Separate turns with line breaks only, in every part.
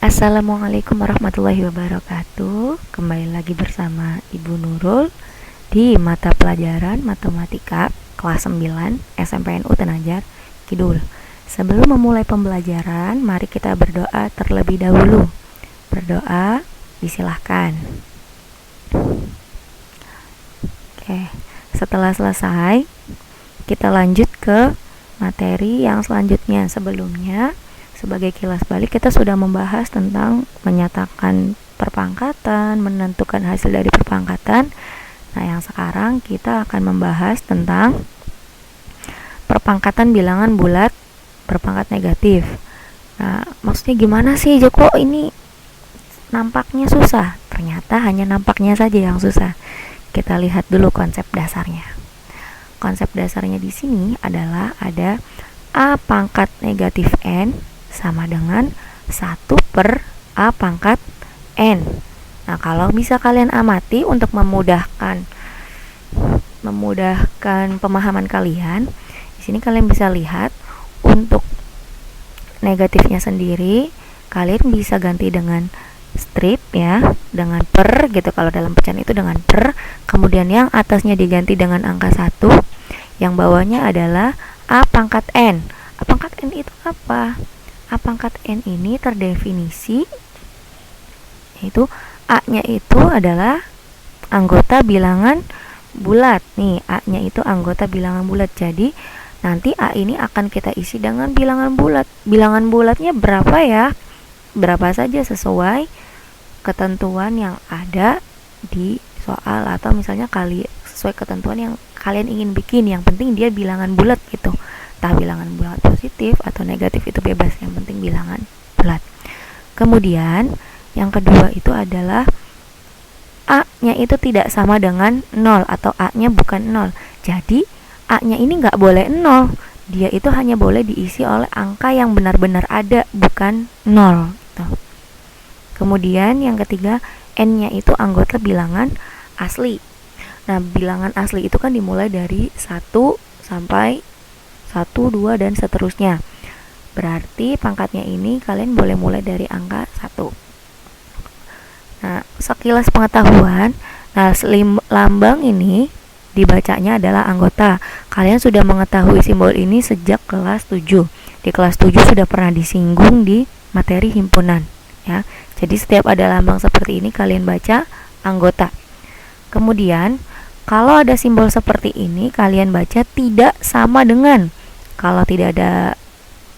Assalamualaikum warahmatullahi wabarakatuh. Kembali lagi bersama Ibu Nurul di mata pelajaran Matematika kelas 9 SMPNU Tenajar Kidul. Sebelum memulai pembelajaran, mari kita berdoa terlebih dahulu. Berdoa, disilahkan. Oke, setelah selesai, kita lanjut ke materi yang selanjutnya. Sebelumnya, sebagai kilas balik, kita sudah membahas tentang menyatakan perpangkatan, menentukan hasil dari perpangkatan. Nah, yang sekarang kita akan membahas tentang perpangkatan bilangan bulat berpangkat negatif. Nah, maksudnya gimana sih, Joko? Ini nampaknya susah. Ternyata hanya nampaknya saja yang susah. Kita lihat dulu konsep dasarnya. Konsep dasarnya di sini adalah ada A pangkat negatif N sama dengan 1 per A pangkat N. Nah, kalau bisa kalian amati untuk memudahkan pemahaman kalian, di sini kalian bisa lihat untuk negatifnya sendiri, kalian bisa ganti dengan strip ya, dengan per gitu. Kalau dalam pecahan itu dengan per, kemudian yang atasnya diganti dengan angka 1, yang bawahnya adalah A pangkat N. A pangkat N itu apa? A pangkat N ini terdefinisi yaitu A-nya itu adalah anggota bilangan bulat. Nih, A-nya itu anggota bilangan bulat. Jadi, nanti A ini akan kita isi dengan bilangan bulat. Bilangan bulatnya berapa ya? Berapa saja sesuai ketentuan yang ada di soal, atau misalnya sesuai ketentuan yang kalian ingin bikin. Yang penting dia bilangan bulat gitu. Entah bilangan bulat positif atau negatif itu bebas, yang penting bilangan bulat. Kemudian yang kedua itu adalah A-nya itu tidak sama dengan 0 atau A-nya bukan 0. Jadi A-nya ini nggak boleh 0. Dia itu hanya boleh diisi oleh angka yang benar-benar ada, bukan 0 gitu. Kemudian yang ketiga, N-nya itu anggota bilangan asli. Nah, bilangan asli itu kan dimulai dari 1 sampai 1, 2, dan seterusnya. Berarti pangkatnya ini kalian boleh mulai dari angka 1. Nah, sekilas pengetahuan, lambang ini dibacanya adalah anggota. Kalian sudah mengetahui simbol ini sejak kelas 7. Di kelas 7 sudah pernah disinggung di materi himpunan ya. Jadi setiap ada lambang seperti ini kalian baca anggota. Kemudian kalau ada simbol seperti ini kalian baca tidak sama dengan. Kalau tidak ada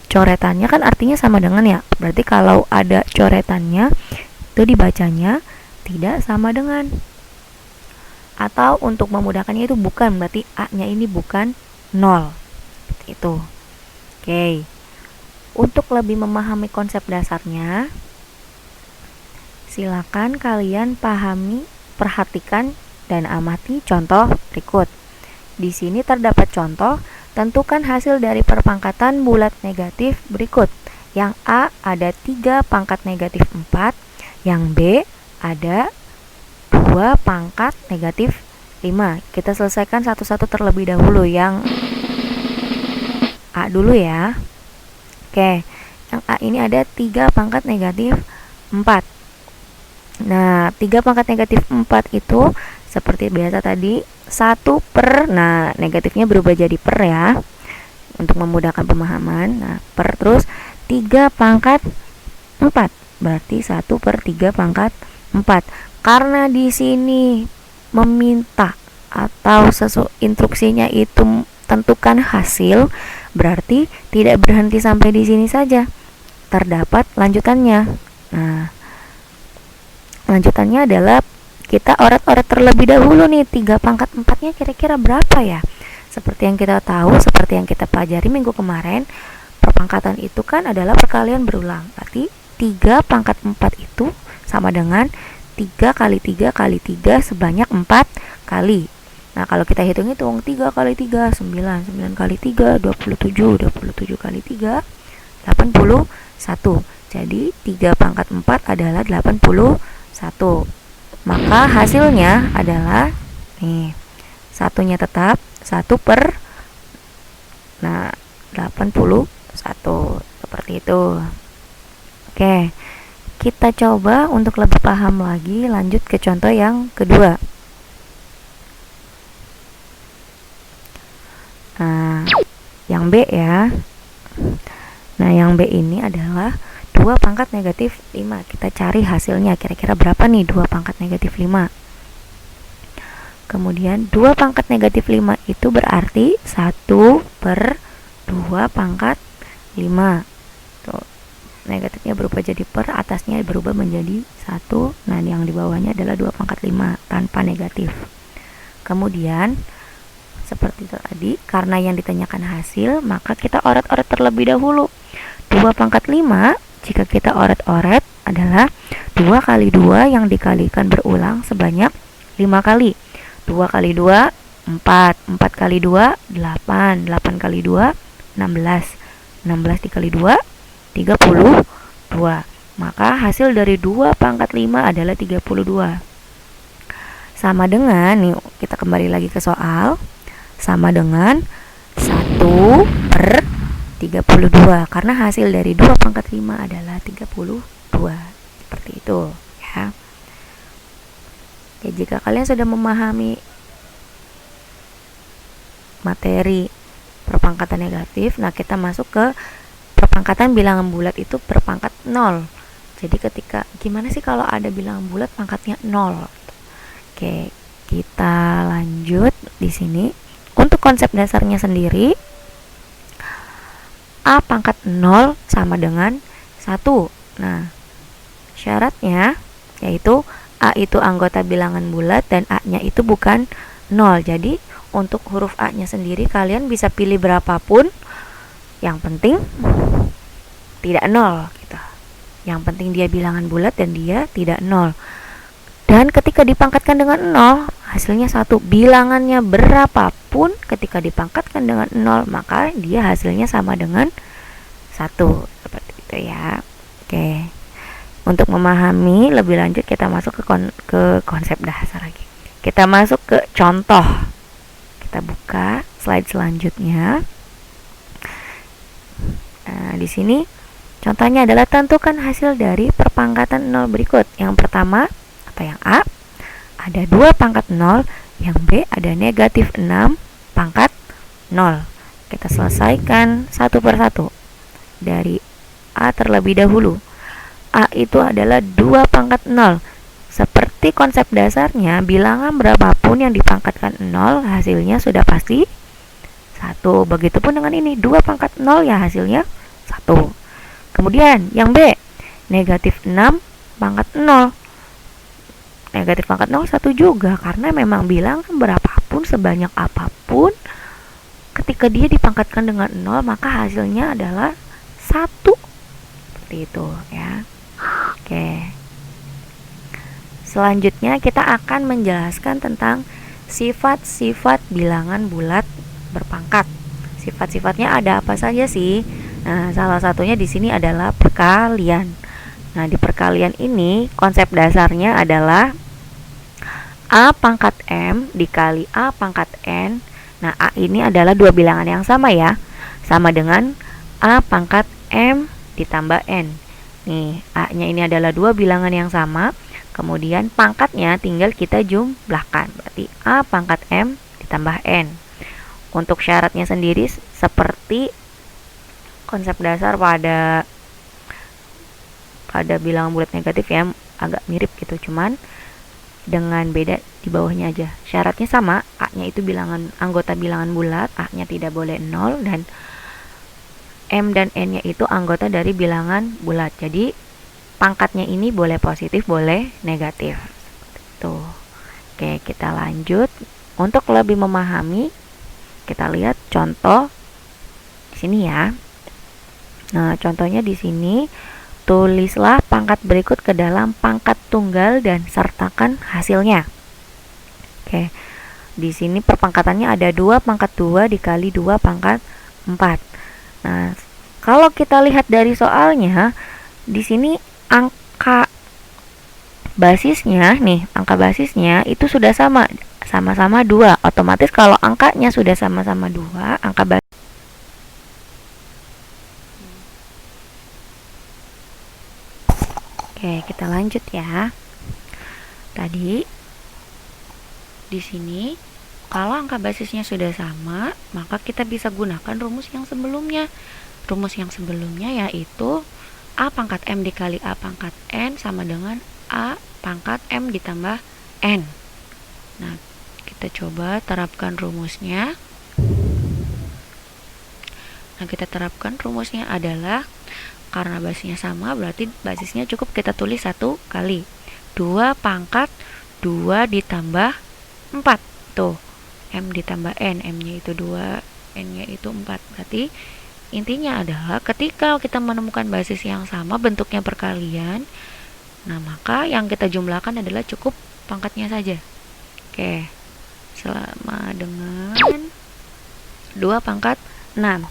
coretannya kan artinya sama dengan ya. Berarti kalau ada coretannya itu dibacanya tidak sama dengan. Atau untuk memudahkannya itu bukan, berarti A-nya ini bukan 0. Itu. Oke. Untuk lebih memahami konsep dasarnya, silakan kalian pahami, perhatikan dan amati contoh berikut. Di sini terdapat contoh, tentukan hasil dari perpangkatan bulat negatif berikut. Yang A ada 3 pangkat negatif 4, yang B ada 2 pangkat negatif 5. Kita selesaikan satu-satu terlebih dahulu. Yang A dulu ya. Oke, yang A ini ada 3 pangkat negatif 4. Nah, 3 pangkat negatif 4 itu seperti biasa tadi 1 per, nah negatifnya berubah jadi per ya, untuk memudahkan pemahaman. Nah, per, terus 3 pangkat 4, berarti 1 per 3 pangkat 4. Karena di sini meminta atau instruksinya itu tentukan hasil, berarti tidak berhenti sampai di sini saja. Terdapat lanjutannya. Nah, lanjutannya adalah kita oret-oret terlebih dahulu nih, 3 pangkat 4-nya kira-kira berapa ya? Seperti yang kita tahu, seperti yang kita pelajari minggu kemarin, perpangkatan itu kan adalah perkalian berulang. Berarti 3 pangkat 4 itu sama dengan 3 kali 3 kali 3 sebanyak 4 kali. Nah, kalau kita hitung-hitung 3 kali 3 9, 9 kali 3 27, 27 kali 3 81. Jadi 3 pangkat 4 adalah 81. Maka hasilnya adalah nih, satunya tetap 1 per 81, seperti itu. Oke, kita coba untuk lebih paham lagi, lanjut ke contoh yang kedua. Nah, yang B ya. Nah, yang B ini adalah 2 pangkat negatif 5. Kita cari hasilnya, kira-kira berapa nih 2 pangkat negatif 5. Kemudian 2 pangkat negatif 5 itu berarti 1/2 pangkat 5. Tuh, negatifnya berubah jadi per, atasnya berubah menjadi 1. Nah, yang di bawahnya adalah 2 pangkat 5 tanpa negatif. Kemudian seperti tadi, karena yang ditanyakan hasil, maka kita oret-oret terlebih dahulu. 2 pangkat 5, jika kita oret-oret adalah 2 kali 2 yang dikalikan berulang sebanyak 5 kali. 2 kali 2, 4. 4 kali 2, 8. 8 kali 2, 16. 16 dikali 2, 32. Maka hasil dari 2 pangkat 5 adalah 32. Sama dengan, nih kita kembali lagi ke soal, sama dengan 1/32, karena hasil dari 2 pangkat 5 adalah 32. Seperti itu ya. Oke, jika kalian sudah memahami materi perpangkatan negatif, nah kita masuk ke perpangkatan bilangan bulat itu berpangkat 0. Jadi ketika, gimana sih kalau ada bilangan bulat pangkatnya 0? Oke, kita lanjut di sini. Untuk konsep dasarnya sendiri, A pangkat 0 sama dengan 1. Nah, syaratnya yaitu A itu anggota bilangan bulat dan A-nya itu bukan 0. Jadi, untuk huruf A-nya sendiri kalian bisa pilih berapapun. Yang penting tidak 0 gitu. Yang penting dia bilangan bulat dan dia tidak 0. Dan ketika dipangkatkan dengan 0, hasilnya 1. Bilangannya berapapun ketika dipangkatkan dengan 0, maka dia hasilnya sama dengan 1. Seperti itu ya. Oke. Untuk memahami lebih lanjut, kita masuk ke konsep dasar lagi. Kita masuk ke contoh. Kita buka slide selanjutnya. Nah, di sini contohnya adalah tentukan hasil dari perpangkatan 0 berikut. Yang pertama, atau yang A, ada 2 pangkat 0, yang B ada negatif 6 pangkat 0. Kita selesaikan satu persatu. Dari A terlebih dahulu. A itu adalah 2 pangkat 0. Seperti konsep dasarnya, bilangan berapapun yang dipangkatkan 0, hasilnya sudah pasti 1. Begitupun dengan ini, 2 pangkat 0 ya hasilnya 1. Kemudian yang B, negatif 6 pangkat 0. Negatif pangkat 0 1 juga, karena memang bilangan berapapun sebanyak apapun ketika dia dipangkatkan dengan 0, maka hasilnya adalah 1. Seperti itu ya. Oke. Selanjutnya kita akan menjelaskan tentang sifat-sifat bilangan bulat berpangkat. Sifat-sifatnya ada apa saja sih? Nah, salah satunya di sini adalah perkalian. Nah, di perkalian ini konsep dasarnya adalah A pangkat M dikali A pangkat N. Nah, A ini adalah 2 bilangan yang sama ya. Sama dengan A pangkat M ditambah N. Nih, A-nya ini adalah 2 bilangan yang sama. Kemudian pangkatnya tinggal kita jumlahkan. Berarti A pangkat M ditambah N. Untuk syaratnya sendiri seperti konsep dasar pada bilangan bulat negatif ya, agak mirip gitu, cuman dengan beda di bawahnya aja. Syaratnya sama, A-nya itu anggota bilangan bulat, A-nya tidak boleh 0, dan M dan N-nya itu anggota dari bilangan bulat. Jadi pangkatnya ini boleh positif, boleh negatif. Tuh. Oke, kita lanjut. Untuk lebih memahami, kita lihat contoh di sini ya. Nah, contohnya di sini, tulislah pangkat berikut ke dalam pangkat tunggal dan sertakan hasilnya. Oke. Di sini perpangkatannya ada 2 pangkat 2 dikali 2 pangkat 4. Nah, kalau kita lihat dari soalnya, di sini angka basisnya itu sudah sama-sama 2. Otomatis kalau angkanya sudah sama-sama 2, angka basis Oke, kita lanjut ya. Tadi di sini kalau angka basisnya sudah sama, maka kita bisa gunakan rumus yang sebelumnya. Rumus yang sebelumnya yaitu A pangkat M dikali A pangkat N sama dengan A pangkat M ditambah N. Nah, kita coba terapkan rumusnya. Nah, kita terapkan rumusnya adalah karena basisnya sama, berarti basisnya cukup kita tulis 1 kali 2 pangkat 2 ditambah 4. Tuh, M ditambah N, M-nya itu 2, N-nya itu 4. Berarti intinya adalah ketika kita menemukan basis yang sama bentuknya perkalian, nah maka yang kita jumlahkan adalah cukup pangkatnya saja. Oke, sama dengan 2 pangkat 6.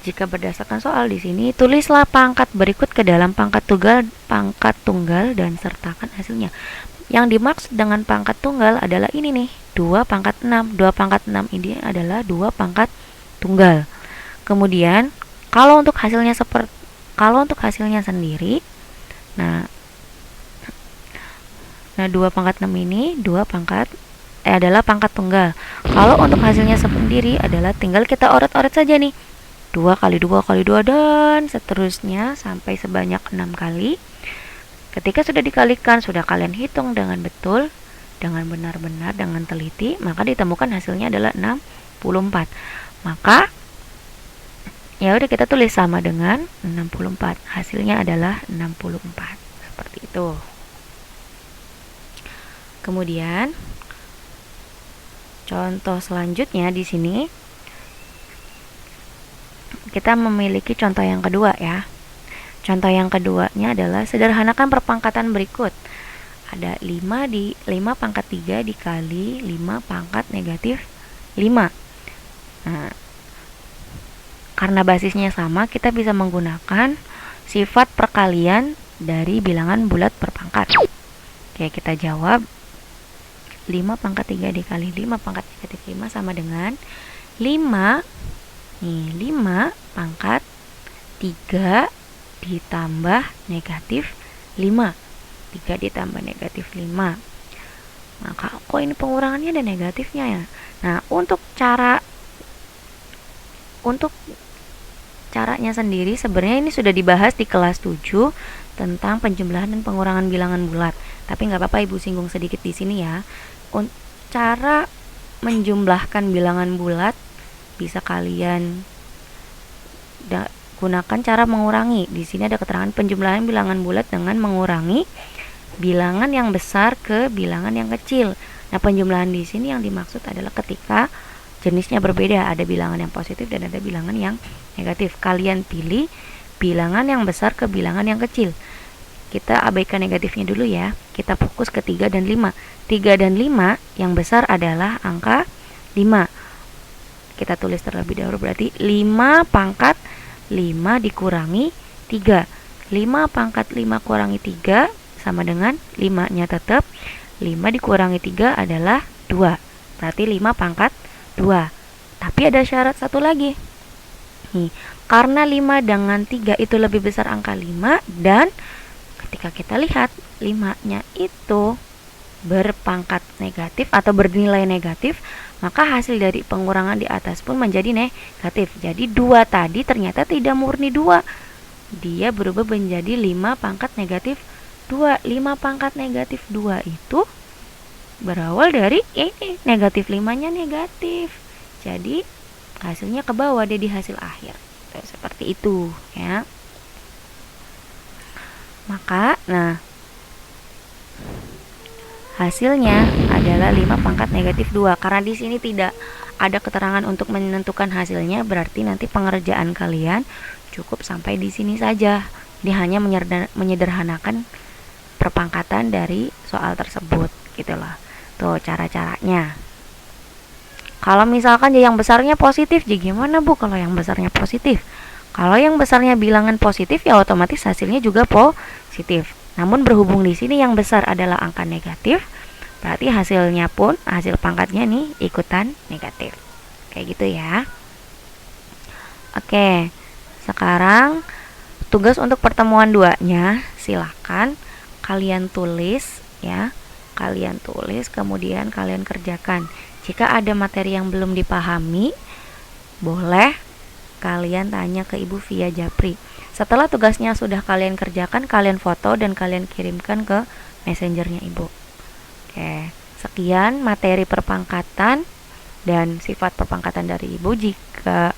Jika berdasarkan soal di sini, tulislah pangkat berikut ke dalam pangkat tunggal dan sertakan hasilnya. Yang dimaksud dengan pangkat tunggal adalah ini nih, 2 pangkat 6. 2 pangkat 6 ini adalah 2 pangkat tunggal. Kemudian, kalau untuk hasilnya sendiri, nah 2 pangkat 6 ini adalah pangkat tunggal. Kalau untuk hasilnya sendiri adalah tinggal kita oret-oret saja nih. 2 kali 2 kali 2 dan seterusnya sampai sebanyak 6 kali. Ketika sudah dikalikan, sudah kalian hitung dengan betul, dengan benar-benar, dengan teliti, maka ditemukan hasilnya adalah 64. Maka ya udah kita tulis sama dengan 64. Hasilnya adalah 64. Seperti itu. Kemudian contoh selanjutnya di sini kita memiliki contoh yang kedua ya. Contoh yang keduanya adalah sederhanakan perpangkatan berikut. Ada 5 pangkat 3 dikali 5 pangkat negatif 5. Nah, karena basisnya sama, kita bisa menggunakan sifat perkalian dari bilangan bulat berpangkat. Oke, kita jawab 5 pangkat 3 dikali 5 pangkat negatif 5 sama dengan 5 pangkat 3 ditambah negatif 5. 3 ditambah negatif 5. Maka kok ini pengurangannya ada negatifnya ya. Nah, untuk caranya sendiri sebenarnya ini sudah dibahas di kelas 7 tentang penjumlahan dan pengurangan bilangan bulat. Tapi nggak apa-apa Ibu singgung sedikit di sini ya. Cara menjumlahkan bilangan bulat bisa kalian gunakan cara mengurangi. Di sini ada keterangan penjumlahan bilangan bulat dengan mengurangi bilangan yang besar ke bilangan yang kecil. Nah, penjumlahan di sini yang dimaksud adalah ketika jenisnya berbeda, ada bilangan yang positif dan ada bilangan yang negatif. Kalian pilih bilangan yang besar ke bilangan yang kecil. Kita abaikan negatifnya dulu ya. Kita fokus ke 3 dan 5. 3 dan 5 yang besar adalah angka 5. Kita tulis terlebih dahulu, berarti 5 pangkat 5 dikurangi 3. 5 pangkat 5 kurangi 3 sama dengan 5-nya tetap 5 dikurangi 3 adalah 2. Berarti 5 pangkat 2. Tapi ada syarat satu lagi. Nih, karena 5 dengan 3 itu lebih besar angka 5 dan ketika kita lihat 5-nya itu berpangkat negatif atau bernilai negatif, maka hasil dari pengurangan di atas pun menjadi negatif. Jadi 2 tadi ternyata tidak murni 2. Dia berubah menjadi 5 pangkat negatif 2. 5 pangkat negatif 2 itu berawal dari ini, negatif 5-nya negatif. Jadi hasilnya ke bawah deh di hasil akhir. Seperti itu ya. Maka hasilnya adalah 5 pangkat negatif 2. Karena di sini tidak ada keterangan untuk menentukan hasilnya, berarti nanti pengerjaan kalian cukup sampai di sini saja. Dia hanya menyederhanakan perpangkatan dari soal tersebut, gitu loh. Tuh cara-caranya. Kalau misalkan yang besarnya positif, jadi gimana Bu kalau yang besarnya positif? Kalau yang besarnya bilangan positif ya otomatis hasilnya juga positif. Namun berhubung di sini yang besar adalah angka negatif, berarti hasilnya pun, hasil pangkatnya nih ikutan negatif. Kayak gitu ya. Oke, sekarang tugas untuk pertemuan 2-nya silakan kalian tulis ya. Kalian tulis, kemudian kalian kerjakan. Jika ada materi yang belum dipahami, boleh kalian tanya ke Ibu via Japri. Setelah tugasnya sudah kalian kerjakan, kalian foto dan kalian kirimkan ke messengernya Ibu. Oke, sekian materi perpangkatan dan sifat perpangkatan dari Ibu. Jika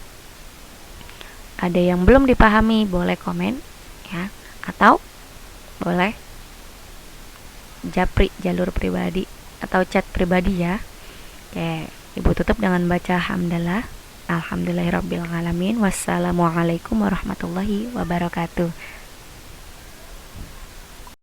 ada yang belum dipahami, boleh komen ya, atau boleh Japri jalur pribadi atau chat pribadi ya. Oke, Ibu tutup dengan baca hamdalah. Alhamdulillahirabbil alamin. Wassalamualaikum warahmatullahi wabarakatuh.